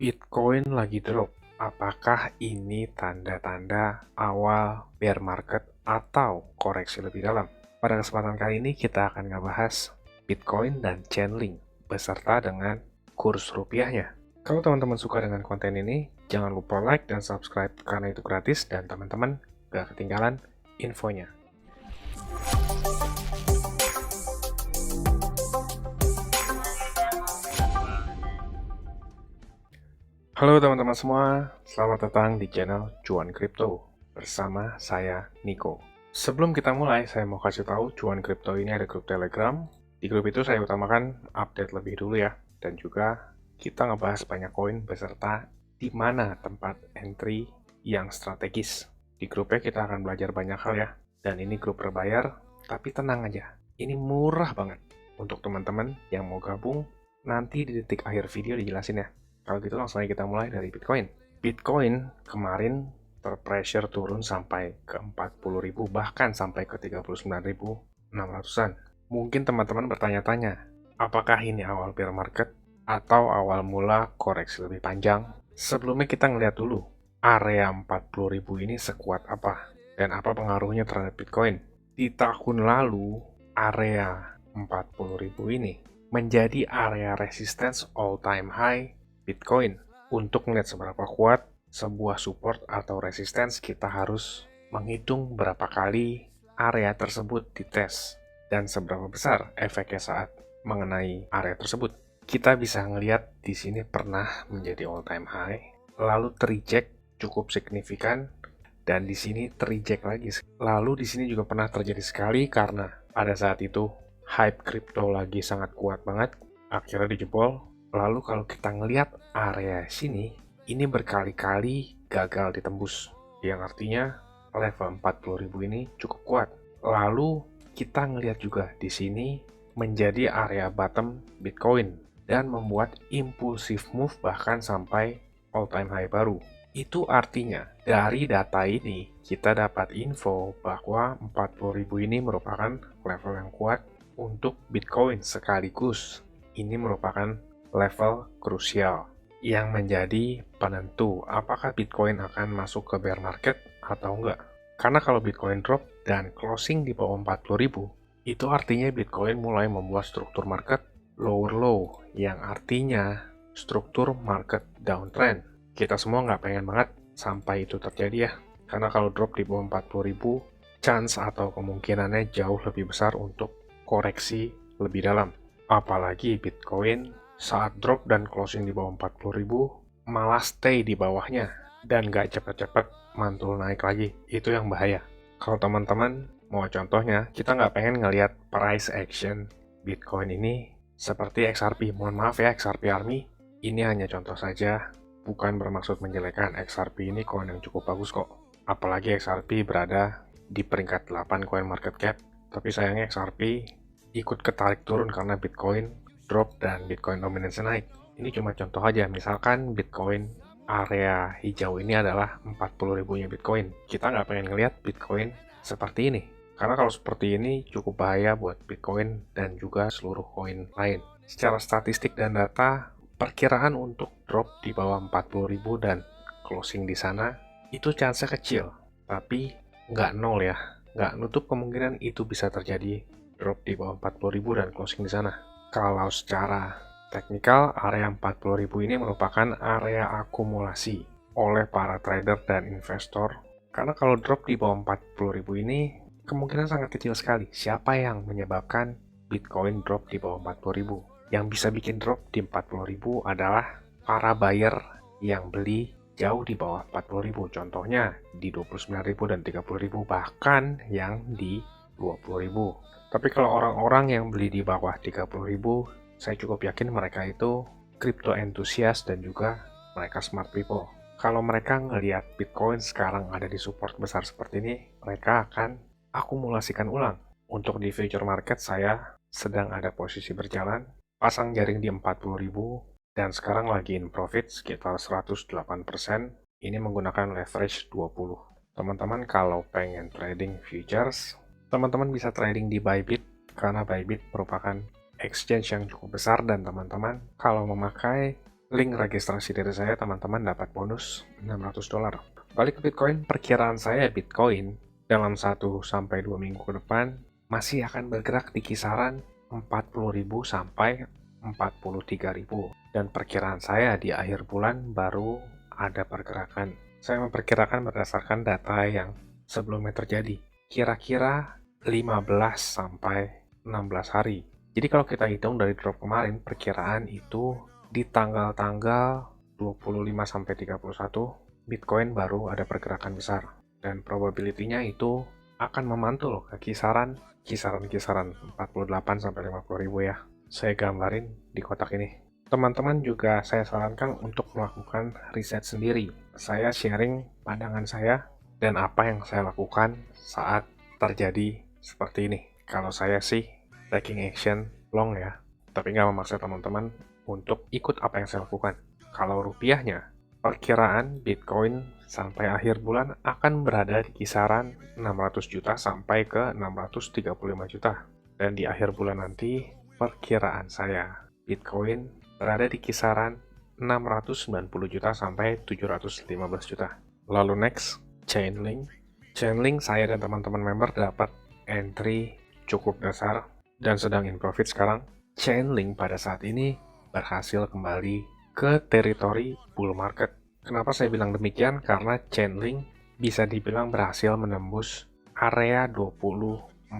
Bitcoin lagi drop. Apakah ini tanda-tanda awal bear market atau koreksi lebih dalam? Pada kesempatan kali ini kita akan ngebahas Bitcoin dan Chainlink beserta dengan kurs rupiahnya. Kalau teman-teman suka dengan konten ini, jangan lupa like dan subscribe karena itu gratis dan teman-teman gak ketinggalan infonya. Halo teman-teman semua, selamat datang di channel Cuan Kripto bersama saya Niko. Sebelum kita mulai, saya mau kasih tahu Cuan Kripto ini ada grup Telegram. Di grup itu saya utamakan update lebih dulu ya, dan juga kita ngebahas banyak koin beserta di mana tempat entry yang strategis. Di grupnya kita akan belajar banyak hal ya, dan ini grup berbayar, tapi tenang aja, ini murah banget. Untuk teman-teman yang mau gabung, nanti di detik akhir video dijelasin ya. Kalau gitu langsung aja kita mulai dari Bitcoin. Bitcoin kemarin terpressure turun sampai ke 40.000 bahkan sampai ke 39.600-an. Mungkin teman-teman bertanya-tanya, apakah ini awal bear market atau awal mula koreksi lebih panjang? Sebelumnya kita ngeliat dulu, area 40.000 ini sekuat apa dan apa pengaruhnya terhadap Bitcoin. Di tahun lalu, area 40.000 ini menjadi area resistance all time high Bitcoin. Untuk melihat seberapa kuat sebuah support atau resistance, kita harus menghitung berapa kali area tersebut dites dan seberapa besar efeknya saat mengenai area tersebut. Kita bisa ngelihat di sini pernah menjadi all time high, lalu tereject cukup signifikan, dan di sini tereject lagi. Lalu di sini juga pernah terjadi sekali karena pada saat itu hype crypto lagi sangat kuat banget, akhirnya dijebol. Lalu kalau kita ngelihat area sini, ini berkali-kali gagal ditembus, yang artinya level 40.000 ini cukup kuat. Lalu kita ngelihat juga di sini menjadi area bottom Bitcoin dan membuat impulsive move bahkan sampai all time high baru. Itu artinya dari data ini kita dapat info bahwa 40.000 ini merupakan level yang kuat untuk Bitcoin sekaligus. Ini merupakan level krusial yang menjadi penentu apakah Bitcoin akan masuk ke bear market atau enggak. Karena kalau Bitcoin drop dan closing di bawah 40.000, itu artinya Bitcoin mulai membuat struktur market lower low, yang artinya struktur market downtrend. Kita semua nggak pengen banget sampai itu terjadi ya, karena kalau drop di bawah 40.000, chance atau kemungkinannya jauh lebih besar untuk koreksi lebih dalam. Apalagi Bitcoin saat drop dan closing di bawah 40.000 malah stay di bawahnya dan nggak cepet-cepet mantul naik lagi. Itu yang bahaya. Kalau teman-teman mau contohnya, kita nggak pengen ngelihat price action Bitcoin ini seperti XRP. Mohon maaf ya XRP Army, ini hanya contoh saja, bukan bermaksud menjelekkan. XRP ini koin yang cukup bagus kok. Apalagi XRP berada di peringkat 8 coin market cap, tapi sayangnya XRP ikut ketarik turun karena Bitcoin drop dan Bitcoin dominance naik. Ini cuma contoh aja, misalkan Bitcoin area hijau ini adalah 40.000-nya Bitcoin. Kita nggak pengen ngelihat Bitcoin seperti ini. Karena kalau seperti ini cukup bahaya buat Bitcoin dan juga seluruh koin lain. Secara statistik dan data, perkiraan untuk drop di bawah 40.000 dan closing di sana, itu chance kecil. Tapi nggak nol ya. Nggak nutup kemungkinan itu bisa terjadi drop di bawah 40.000 dan closing di sana. Kalau secara teknikal, area 40.000 ini merupakan area akumulasi oleh para trader dan investor. Karena kalau drop di bawah 40.000 ini, kemungkinan sangat kecil sekali. Siapa yang menyebabkan Bitcoin drop di bawah 40.000? Yang bisa bikin drop di 40.000 adalah para buyer yang beli jauh di bawah 40.000. Contohnya di 29.000 dan 30.000, bahkan yang di 20.000. Tapi kalau orang-orang yang beli di bawah 30.000, saya cukup yakin mereka itu crypto enthusiast dan juga mereka smart people. Kalau mereka ngelihat Bitcoin sekarang ada di support besar seperti ini, mereka akan akumulasikan ulang. Untuk di future market, saya sedang ada posisi berjalan, pasang jaring di 40.000, dan sekarang lagi in profit sekitar 108%. Ini menggunakan leverage 20. Teman-teman kalau pengen trading futures, teman-teman bisa trading di Bybit, karena Bybit merupakan exchange yang cukup besar dan teman-teman kalau memakai Link registrasi dari saya, teman-teman dapat bonus $600. Balik ke Bitcoin, perkiraan saya Bitcoin dalam 1-2 minggu ke depan masih akan bergerak di kisaran 40.000 sampai 43.000. Dan perkiraan saya di akhir bulan baru ada pergerakan. Saya memperkirakan berdasarkan data yang sebelumnya terjadi. Kira-kira 15 sampai 16 hari. Jadi kalau kita hitung dari drop kemarin, perkiraan itu di tanggal-tanggal 25 sampai 31, Bitcoin baru ada pergerakan besar. Dan probability-nya itu akan memantul ke kisaran 48 sampai 50.000 ya. Saya gambarin di kotak ini. Teman-teman juga saya sarankan untuk melakukan riset sendiri. Saya sharing pandangan saya dan apa yang saya lakukan saat terjadi seperti ini. Kalau saya sih taking action long ya, tapi nggak memaksa teman-teman untuk ikut apa yang saya lakukan. Kalau rupiahnya, perkiraan Bitcoin sampai akhir bulan akan berada di kisaran 600 juta sampai ke 635 juta. Dan di akhir bulan nanti, perkiraan saya Bitcoin berada di kisaran 690 juta sampai 715 juta. Lalu next, Chainlink. Chainlink saya dan teman-teman member dapat entry cukup besar dan sedang in profit sekarang. Chainlink pada saat ini berhasil kembali ke teritori bull market. Kenapa saya bilang demikian? Karena Chainlink bisa dibilang berhasil menembus area $24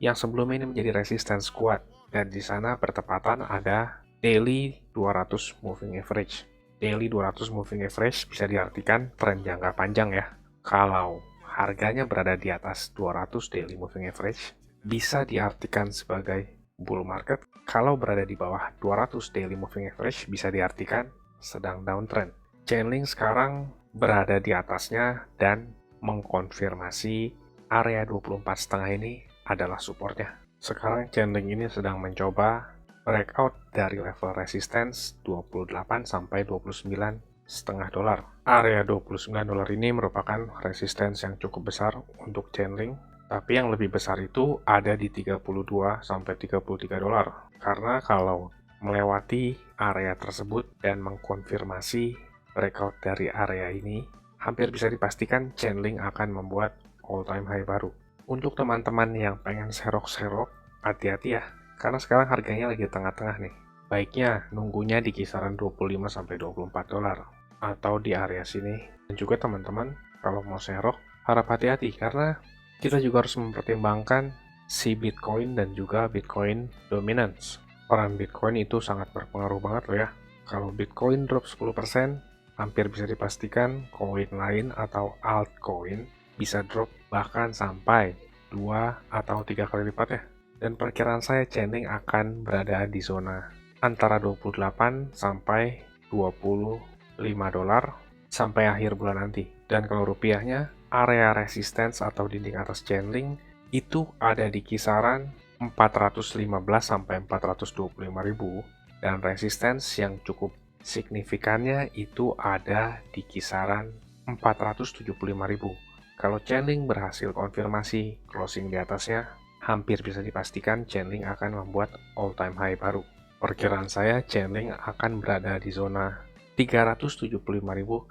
yang sebelumnya ini menjadi resistance kuat. Dan di sana bertepatan ada daily 200 moving average. Daily 200 moving average bisa diartikan tren jangka panjang ya. Kalau harganya berada di atas 200 daily moving average, bisa diartikan sebagai bull market. Kalau berada di bawah 200 daily moving average, bisa diartikan sedang downtrend. Chainlink sekarang berada di atasnya dan mengkonfirmasi area 24,5 ini adalah supportnya. Sekarang Chainlink ini sedang mencoba breakout dari level resistance 28 sampai 29,5 dolar. Area 29 dolar ini merupakan resistance yang cukup besar untuk Chainlink, tapi yang lebih besar itu ada di 32 sampai 33 dolar. Karena kalau melewati area tersebut dan mengkonfirmasi breakout dari area ini, hampir bisa dipastikan Chainlink akan membuat all time high baru. Untuk teman-teman yang pengen serok-serok, hati-hati ya. Karena sekarang harganya lagi tengah-tengah nih. Baiknya nunggunya di kisaran 25 sampai 24 dolar atau di area sini. Dan juga teman-teman kalau mau serok harap hati-hati karena kita juga harus mempertimbangkan si Bitcoin dan juga Bitcoin dominance. Peran Bitcoin itu sangat berpengaruh banget loh ya. Kalau Bitcoin drop 10%, hampir bisa dipastikan koin lain atau altcoin bisa drop bahkan sampai 2 atau 3 kali lipat ya. Dan perkiraan saya Chainlink akan berada di zona antara 28 sampai 25 dolar sampai akhir bulan nanti. Dan kalau rupiahnya, area resistance atau dinding atas Chainlink itu ada di kisaran 415 sampai 425 ribu. Dan resistance yang cukup signifikannya itu ada di kisaran 475 ribu. Kalau Chainlink berhasil konfirmasi closing di atasnya, hampir bisa dipastikan Chainlink akan membuat all-time high baru. Perkiraan saya Chainlink akan berada di zona 375.000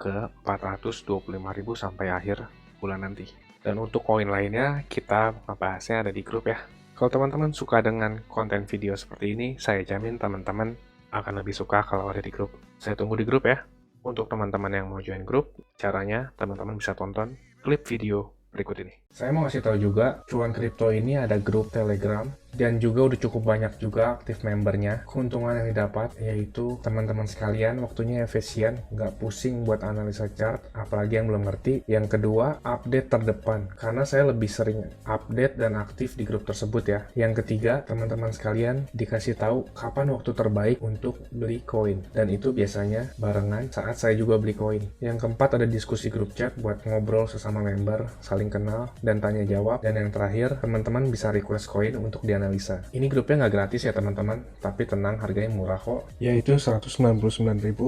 ke 425.000 sampai akhir bulan nanti. Dan untuk koin lainnya, kita membahasnya ada di grup ya. Kalau teman-teman suka dengan konten video seperti ini, saya jamin teman-teman akan lebih suka kalau ada di grup. Saya tunggu di grup ya. Untuk teman-teman yang mau join grup, caranya teman-teman bisa tonton klip video berikut ini. Saya mau kasih tahu juga, Cuan Kripto ini ada grup Telegram dan juga udah cukup banyak juga aktif membernya. Keuntungan yang didapat yaitu teman-teman sekalian waktunya efisien, nggak pusing buat analisa chart, apalagi yang belum ngerti. Yang kedua, update terdepan, karena saya lebih sering update dan aktif di grup tersebut ya. Yang ketiga, teman-teman sekalian dikasih tahu kapan waktu terbaik untuk beli koin, dan itu biasanya barengan saat saya juga beli koin. Yang keempat, ada diskusi grup chat buat ngobrol sesama member, saling kenal dan tanya jawab. Dan yang terakhir, teman-teman bisa request koin untuk dianalisa. Ini grupnya nggak gratis ya teman-teman, tapi tenang, harganya murah kok, yaitu Rp199.000.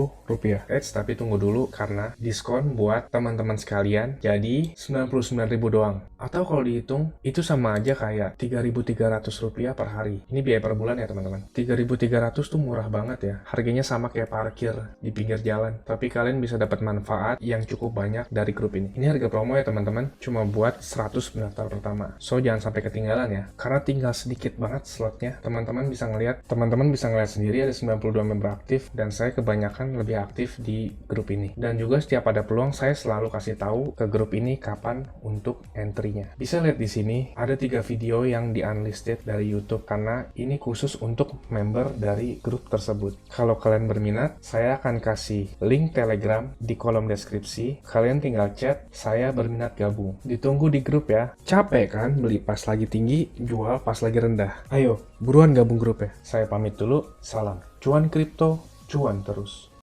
Tapi tunggu dulu karena diskon buat teman-teman sekalian, jadi Rp99.000 doang. Atau kalau dihitung, itu sama aja kayak Rp3.300 per hari. Ini biaya per bulan ya teman-teman. Rp3.300 tuh murah banget ya. Harganya sama kayak parkir di pinggir jalan, tapi kalian bisa dapat manfaat yang cukup banyak dari grup ini. Ini harga promo ya teman-teman, cuma buat 100 pendaftar pertama. So jangan sampai ketinggalan ya, karena tinggal sedikit banget slotnya. Teman-teman bisa ngelihat sendiri ada 92 member aktif, dan saya kebanyakan lebih aktif di grup ini. Dan juga setiap ada peluang, saya selalu kasih tahu ke grup ini kapan untuk entry-nya. Bisa lihat di sini ada 3 video yang di unlisted dari YouTube, karena ini khusus untuk member dari grup tersebut. Kalau kalian berminat, saya akan kasih link Telegram di kolom deskripsi. Kalian tinggal chat, saya berminat gabung. Ditunggu di grup ya. Capek kan beli pas lagi tinggi, jual pas lagi rendah? Ayo, buruan gabung grup ya. Saya pamit dulu, salam. Cuan kripto, cuan terus.